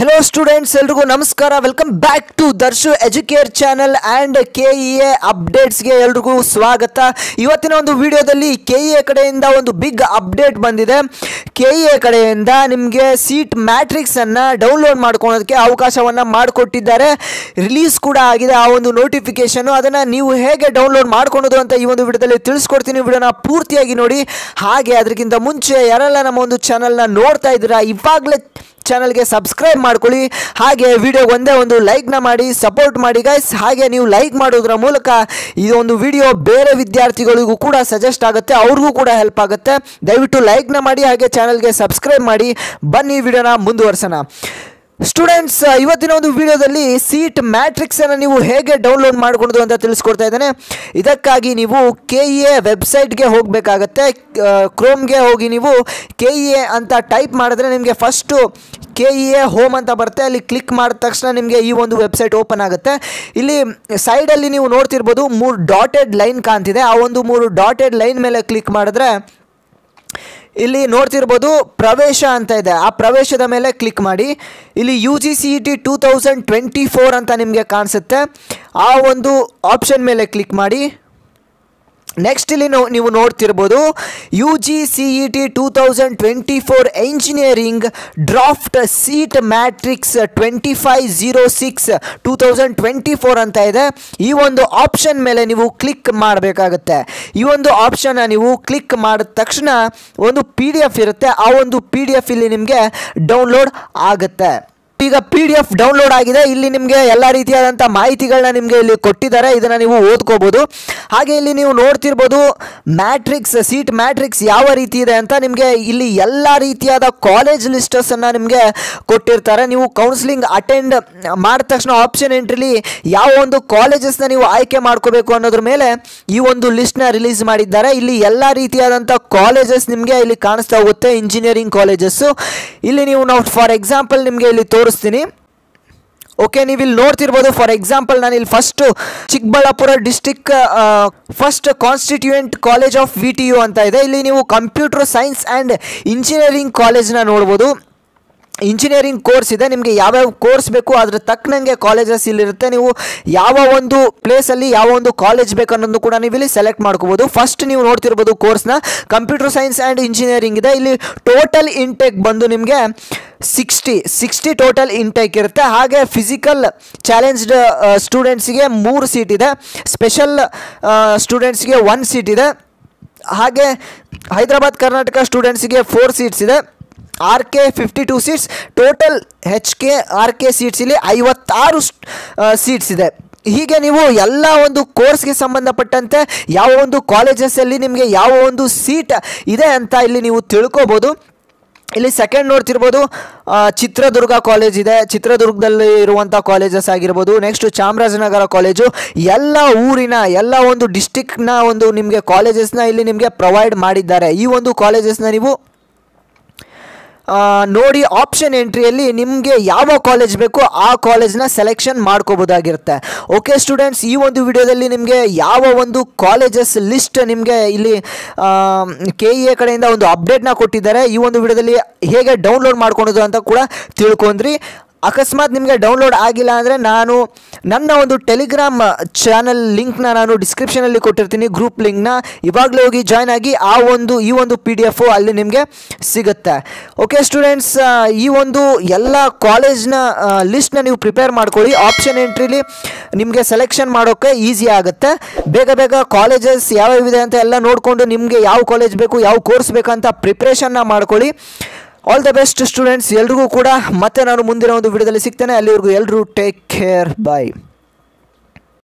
Hello students एल्रिಗೂ नमस्कार welcome back to Darshu Educare channel and KEA updates ಗೆ ಎಲ್ರಿಗೂ ಸ್ವಾಗತ। ಇವತ್ತಿನ ಒಂದು ವಿಡಿಯೋದಲ್ಲಿ ಕೆಇಎ ಕಡೆಯಿಂದ ಒಂದು ಬಿಗ್ ಅಪ್ಡೇಟ್ ಬಂದಿದೆ। ಕೆಇಎ ಕಡೆಯಿಂದ ನಿಮಗೆ ಸೀಟ್ ಮ್ಯಾಟ್ರಿಕ್ಸ್ ಅನ್ನು ಡೌನ್ಲೋಡ್ ಮಾಡ್ಕೊಳ್ಳೋದಕ್ಕೆ ಅವಕಾಶವನ್ನ ಮಾಡಿಕೊಟ್ಟಿದ್ದಾರೆ। ರಿಲೀಸ್ ಕೂಡ ಆಗಿದೆ ಆ ಒಂದು ನೋಟಿಫಿಕೇಶನ್। ಅದನ್ನ ನೀವು ಹೇಗೆ ಡೌನ್ಲೋಡ್ ಮಾಡ್ಕೊಳ್ಳೋದು ಅಂತ ಈ ಒಂದು ವಿಡಿಯೋದಲ್ಲಿ ತಿಳಿಸ್ಕೊಡ್ತೀನಿ। ವಿಡಿಯೋನ ಪೂರ್ತಿಯಾಗಿ ನೋಡಿ। ಹಾಗೆ ಅದಕ್ಕಿಂತ ಮುಂಚೆ ಯಾರೆಲ್ಲ ನಮ್ಮ ಒಂದು ಚಾನೆಲ್ ನ ನೋಡ್ತಾ ಇದ್ದೀರಾ ಇವಾಗಲೇ ಚಾನಲ್ ಗೆ ಸಬ್ಸ್ಕ್ರೈಬ್ ಮಾಡ್ಕೊಳ್ಳಿ। ಹಾಗೆ ವಿಡಿಯೋ ಒಂದೇ ಒಂದು ಲೈಕ್ ನ ಮಾಡಿ ಸಪೋರ್ಟ್ ಮಾಡಿ ಗೈಸ್। ಹಾಗೆ ನೀವು ಲೈಕ್ ಮಾಡೋದ್ರ ಮೂಲಕ ಈ ಒಂದು ವಿಡಿಯೋ ಬೇರೆ ವಿದ್ಯಾರ್ಥಿಗಳಿಗೂ ಕೂಡ ಸಜೆಸ್ಟ್ ಆಗುತ್ತೆ, ಅವ್ರಿಗೂ ಕೂಡ ಹೆಲ್ಪ್ ಆಗುತ್ತೆ। ದಯವಿಟ್ಟು ಲೈಕ್ ನ ಮಾಡಿ ಹಾಗೆ ಚಾನಲ್ ಗೆ ಸಬ್ಸ್ಕ್ರೈಬ್ ಮಾಡಿ। ಬನ್ನಿ ವಿಡಿಯೋನ ಮುಂದುವರ್ಸೋಣ। ಸ್ಟೂಡೆಂಟ್ಸ್ ಇವತ್ತಿನ ಒಂದು ವಿಡಿಯೋದಲ್ಲಿ ಸೀಟ್ ಮ್ಯಾಟ್ರಿಕ್ಸ್ ಅನ್ನು ನೀವು ಹೇಗೆ ಡೌನ್ಲೋಡ್ ಮಾಡ್ಕೊಳ್ಳೋದು ಅಂತ ತಿಳಿಸ್ಕೊಡ್ತಾ ಇದ್ದೇನೆ। ಇದಕ್ಕಾಗಿ ನೀವು ಕೆಇಎ ವೆಬ್ಸೈಟ್ಗೆ ಹೋಗಬೇಕಾಗತ್ತೆ। ಕ್ರೋಮ್ಗೆ ಹೋಗಿ ನೀವು ಕೆಇಎ ಅಂತ ಟೈಪ್ ಮಾಡಿದ್ರೆ ನಿಮಗೆ ಫಸ್ಟು ಕೆಇಎ ಹೋಮ್ ಅಂತ ಬರುತ್ತೆ। ಅಲ್ಲಿ ಕ್ಲಿಕ್ ಮಾಡಿದ ತಕ್ಷಣ ನಿಮಗೆ ಈ ಒಂದು ವೆಬ್ಸೈಟ್ ಓಪನ್ ಆಗುತ್ತೆ। ಇಲ್ಲಿ ಸೈಡಲ್ಲಿ ನೀವು ನೋಡ್ತಿರ್ಬೋದು 3 ಡಾಟೆಡ್ ಲೈನ್ ಕಾಣ್ತಿದೆ। ಆ ಒಂದು 3 ಡಾಟೆಡ್ ಲೈನ್ ಮೇಲೆ ಕ್ಲಿಕ್ ಮಾಡಿದ್ರೆ ಇಲ್ಲಿ ನೋಡ್ತಿರ್ಬೋದು ಪ್ರವೇಶ ಅಂತ ಇದೆ। ಆ ಪ್ರವೇಶದ ಮೇಲೆ ಕ್ಲಿಕ್ ಮಾಡಿ ಇಲ್ಲಿ UGCET 2024 ಅಂತ ನಿಮಗೆ ಕಾಣಿಸುತ್ತೆ। ಆ ಒಂದು ಆಪ್ಷನ್ ಮೇಲೆ ಕ್ಲಿಕ್ ಮಾಡಿ। ನೆಕ್ಸ್ಟ್ ಇಲ್ಲಿ ನೀವು ನೋಡ್ತಿರ್ಬೋದು UGCET 2024 engineering draft seat matrix 2506 2024 ಅಂತ ಇದೆ। ಈ ಒಂದು ಆಪ್ಷನ್ ಮೇಲೆ ನೀವು ಕ್ಲಿಕ್ ಮಾಡಬೇಕಾಗುತ್ತೆ। ಈ ಒಂದು ಆಪ್ಷನ್ ನೀವು ಕ್ಲಿಕ್ ಮಾಡಿದ ತಕ್ಷಣ ಒಂದು PDF ಇರುತ್ತೆ। ಆ ಒಂದು PDF ಇಲ್ಲಿ ನಿಮಗೆ ಡೌನ್ಲೋಡ್ ಆಗುತ್ತೆ। ಈಗ PDF ಡೌನ್ಲೋಡ್ ಆಗಿದೆ। ಇಲ್ಲಿ ನಿಮಗೆ ಎಲ್ಲ ರೀತಿಯಾದಂಥ ಮಾಹಿತಿಗಳನ್ನ ನಿಮಗೆ ಇಲ್ಲಿ ಕೊಟ್ಟಿದ್ದಾರೆ, ಇದನ್ನು ನೀವು ಓದ್ಕೋಬೋದು। ಹಾಗೆ ಇಲ್ಲಿ ನೀವು ನೋಡ್ತಿರ್ಬೋದು ಮ್ಯಾಟ್ರಿಕ್ಸ್ ಸೀಟ್ ಮ್ಯಾಟ್ರಿಕ್ಸ್ ಯಾವ ರೀತಿ ಇದೆ ಅಂತ ನಿಮಗೆ ಇಲ್ಲಿ ಎಲ್ಲ ರೀತಿಯಾದ ಕಾಲೇಜ್ ಲಿಸ್ಟನ್ನು ನಿಮಗೆ ಕೊಟ್ಟಿರ್ತಾರೆ। ನೀವು ಕೌನ್ಸಿಲಿಂಗ್ ಅಟೆಂಡ್ ಮಾಡಿದ ತಕ್ಷಣ ಆಪ್ಷನ್ ಎಂಟ್ರಿಲಿ ಯಾವ ಒಂದು ಕಾಲೇಜಸ್ನ ನೀವು ಆಯ್ಕೆ ಮಾಡ್ಕೋಬೇಕು ಅನ್ನೋದ್ರ ಮೇಲೆ ಈ ಒಂದು ಲಿಸ್ಟ್ನ ರಿಲೀಸ್ ಮಾಡಿದ್ದಾರೆ। ಇಲ್ಲಿ ಎಲ್ಲ ರೀತಿಯಾದಂಥ ಕಾಲೇಜಸ್ ನಿಮಗೆ ಇಲ್ಲಿ ಕಾಣಿಸ್ತಾ ಹೋಗುತ್ತೆ, ಇಂಜಿನಿಯರಿಂಗ್ ಕಾಲೇಜಸ್ಸು। ಇಲ್ಲಿ ನೀವು ಫಾರ್ ಎಕ್ಸಾಂಪಲ್ ನಿಮಗೆ ಇಲ್ಲಿ ತೋರಿಸ್ತೀನಿ। ಓಕೆ, ನೀವು ಇಲ್ಲಿ ನೋಡ್ತಿರ್ಬೋದು ಫಾರ್ ಎಕ್ಸಾಂಪಲ್ ನಾನು ಇಲ್ಲಿ first Chikkaballapur district first constituent college of VTU ಅಂತ ಇದೆ। ಇಲ್ಲಿ ನೀವು ಕಂಪ್ಯೂಟರ್ ಸೈನ್ಸ್ ಆ್ಯಂಡ್ ಇಂಜಿನಿಯರಿಂಗ್ ಕಾಲೇಜ್ನ ನೋಡ್ಬೋದು। ಇಂಜಿನಿಯರಿಂಗ್ ಕೋರ್ಸ್ ಇದೆ, ನಿಮಗೆ ಯಾವ್ಯಾವ ಕೋರ್ಸ್ ಬೇಕು ಅದ್ರ ತಕ್ಕನಂಗೆ ಕಾಲೇಜಸ್ ಇಲ್ಲಿರುತ್ತೆ। ನೀವು ಯಾವ ಒಂದು ಪ್ಲೇಸಲ್ಲಿ ಯಾವ ಒಂದು ಕಾಲೇಜ್ ಬೇಕು ಅನ್ನೋದು ಕೂಡ ನೀವು ಇಲ್ಲಿ ಸೆಲೆಕ್ಟ್ ಮಾಡ್ಕೋಬೋದು। ಫಸ್ಟ್ ನೀವು ನೋಡ್ತಿರ್ಬೋದು ಕೋರ್ಸ್ನ ಕಂಪ್ಯೂಟರ್ ಸೈನ್ಸ್ ಆ್ಯಂಡ್ ಇಂಜಿನಿಯರಿಂಗ್ ಇದೆ। ಇಲ್ಲಿ ಟೋಟಲ್ ಇಂಟೇಕ್ ಬಂದು ನಿಮಗೆ 60 ಟೋಟಲ್ ಇಂಟೇಕ್ ಇರುತ್ತೆ। ಹಾಗೆ ಫಿಸಿಕಲ್ ಚಾಲೆಂಜ್ಡ್ ಸ್ಟೂಡೆಂಟ್ಸಿಗೆ 3 ಸೀಟ್ ಇದೆ, ಸ್ಪೆಷಲ್ ಸ್ಟೂಡೆಂಟ್ಸ್ಗೆ 1 ಸೀಟ್ ಇದೆ। ಹಾಗೆ ಹೈದರಾಬಾದ್ ಕರ್ನಾಟಕ ಸ್ಟೂಡೆಂಟ್ಸಿಗೆ 4 ಸೀಟ್ಸ್ ಇದೆ। RK 52 seats, total HK RK seats ಇಲ್ಲಿ 56 ಸೀಟ್ಸ್ ಇದೆ। ಹೀಗೆ ನೀವು ಎಲ್ಲ ಒಂದು ಕೋರ್ಸ್ಗೆ ಸಂಬಂಧಪಟ್ಟಂತೆ ಯಾವ ಒಂದು ಕಾಲೇಜಸಲ್ಲಿ ನಿಮಗೆ ಯಾವ ಒಂದು ಸೀಟ್ ಇದೆ ಅಂತ ಇಲ್ಲಿ ನೀವು ತಿಳ್ಕೊಬೋದು। ಇಲ್ಲಿ ಸೆಕೆಂಡ್ ನೋಡ್ತಿರ್ಬೋದು ಚಿತ್ರದುರ್ಗ ಕಾಲೇಜ್ ಇದೆ, ಚಿತ್ರದುರ್ಗದಲ್ಲಿ ಇರುವಂಥ ಕಾಲೇಜಸ್ ಆಗಿರ್ಬೋದು। ನೆಕ್ಸ್ಟ್ ಚಾಮರಾಜನಗರ ಕಾಲೇಜು, ಎಲ್ಲ ಊರಿನ ಎಲ್ಲ ಒಂದು ಡಿಸ್ಟಿಕ್ನ ಒಂದು ನಿಮಗೆ ಕಾಲೇಜಸ್ನ ಇಲ್ಲಿ ನಿಮಗೆ ಪ್ರೊವೈಡ್ ಮಾಡಿದ್ದಾರೆ। ಈ ಒಂದು ಕಾಲೇಜಸ್ನ ನೀವು ನೋಡಿ ಆಪ್ಷನ್ ಎಂಟ್ರಿಯಲ್ಲಿ ನಿಮಗೆ ಯಾವ ಕಾಲೇಜ್ ಬೇಕೋ ಆ ಕಾಲೇಜ್ನ ಸೆಲೆಕ್ಷನ್ ಮಾಡ್ಕೋಬೋದಾಗಿರುತ್ತೆ। ಓಕೆ ಸ್ಟೂಡೆಂಟ್ಸ್, ಈ ಒಂದು ವಿಡಿಯೋದಲ್ಲಿ ನಿಮಗೆ ಯಾವ ಒಂದು ಕಾಲೇಜಸ್ ಲಿಸ್ಟ್ ನಿಮಗೆ ಇಲ್ಲಿ KEA ಕಡೆಯಿಂದ ಒಂದು ಅಪ್ಡೇಟ್ನ ಕೊಟ್ಟಿದ್ದಾರೆ। ಈ ಒಂದು ವಿಡಿಯೋದಲ್ಲಿ ಹೇಗೆ ಡೌನ್ಲೋಡ್ ಮಾಡ್ಕೊಳೋದು ಅಂತ ಕೂಡ ತಿಳ್ಕೊಂಡ್ರಿ। ಅಕಸ್ಮಾತ್ ನಿಮಗೆ ಡೌನ್ಲೋಡ್ ಆಗಿಲ್ಲ ಅಂದರೆ ನಾನು ನನ್ನ ಒಂದು ಟೆಲಿಗ್ರಾಮ್ ಚಾನಲ್ ಲಿಂಕ್ನ ನಾನು ಡಿಸ್ಕ್ರಿಪ್ಷನಲ್ಲಿ ಕೊಟ್ಟಿರ್ತೀನಿ, ಗ್ರೂಪ್ ಲಿಂಕ್ನ ಇವಾಗಲೇ ಹೋಗಿ ಜಾಯ್ನ್ ಆಗಿ ಈ ಒಂದು PDF ಅಲ್ಲಿ ನಿಮಗೆ ಸಿಗುತ್ತೆ। ಓಕೆ ಸ್ಟೂಡೆಂಟ್ಸ್, ಈ ಒಂದು ಎಲ್ಲ ಕಾಲೇಜ್ನ ಲಿಸ್ಟ್ನ ನೀವು ಪ್ರಿಪೇರ್ ಮಾಡ್ಕೊಳ್ಳಿ। ಆಪ್ಷನ್ ಎಂಟ್ರಿಲಿ ನಿಮಗೆ ಸೆಲೆಕ್ಷನ್ ಮಾಡೋಕ್ಕೆ ಈಸಿ ಆಗುತ್ತೆ। ಬೇಗ ಕಾಲೇಜಸ್ ಯಾವ್ಯಾವಿದೆ ಅಂತ ಎಲ್ಲ ನೋಡಿಕೊಂಡು ನಿಮಗೆ ಯಾವ ಕಾಲೇಜ್ ಬೇಕು ಯಾವ ಕೋರ್ಸ್ ಬೇಕಂತ ಪ್ರಿಪ್ರೇಷನ್ನ ಮಾಡ್ಕೊಳ್ಳಿ। ಆಲ್ ದ ಬೆಸ್ಟ್ ಸ್ಟೂಡೆಂಟ್ಸ್, ಎಲ್ರಿಗೂ ಕೂಡ ಮತ್ತೆ ನಾನು ಮುಂದಿನ ಒಂದು ವಿಡಿಯೋದಲ್ಲಿ ಸಿಗ್ತೇನೆ। ಅಲ್ಲಿವರೆಗೂ ಎಲ್ಲರೂ ಟೇಕ್ ಕೇರ್, ಬಾಯ್।